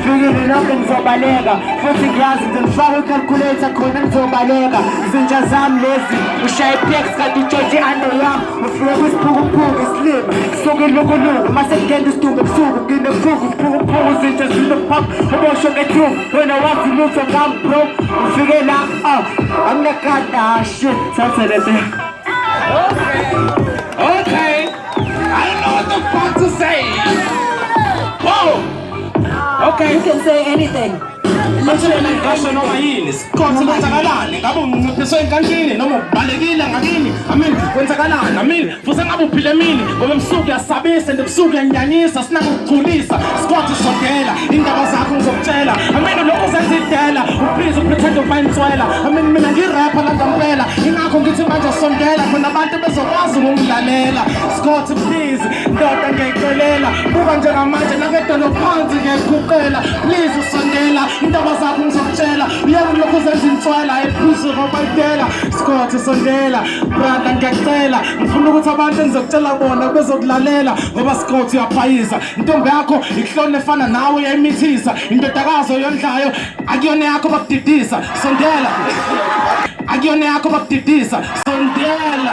ngifikile nonke ngizobaleka futhi ngiyazi ngizofaka i-calculator khona ngizobaleka izinja zami lezi ushaye ipex kanti utshontshe i-under yami ufike kwisiphukuphuku isilima kusuke ilukuluku mase kungena isidumbu ebusuku nginebusuku isiphukuphuku izinja zilophapha ubosho ngethuku wena wazi lutho ngami bro ufike la anginekada shit thathe lento. Okay. I don't know what the fuck to say. Whoa. Okay. You can say anything. Literally ngasho noma yini sikhothi kwenzakalani ngabe unqiphiswe enkantini noma ubalekile ngakini kwenzakalani futhi ngabe uphile emini ngoba ebusuku yasabisa and ebusuku yanyanyisa sinakukhulisa sikhothi sogela indaba zakho ngizokutshela lokho zenza idela uphize upretend ubayintswela mina ngirapha la ngempela ingakho ngithi manje sondela khona abantu bezokwazi ukungilalela sikhothi please ndoda ngiyayixolela buka njengamanje nakedolo phansi ngiyayiguqela please usondela indaba zakho ngizokutshela uyeke lokho zenza inswela ephuzu ngobayidela sikhothi sondela brother ngiyacela ngifuna ukuthi abantu engizokutshela bona bezokulalela ngoba sikhothi uyaphayiza intombi yakho ihlone efana nawe uyayimithisa indodakazi oyondlayo akuyona yakho bakudidisa sondela akuyona yakho bakudidisa sondela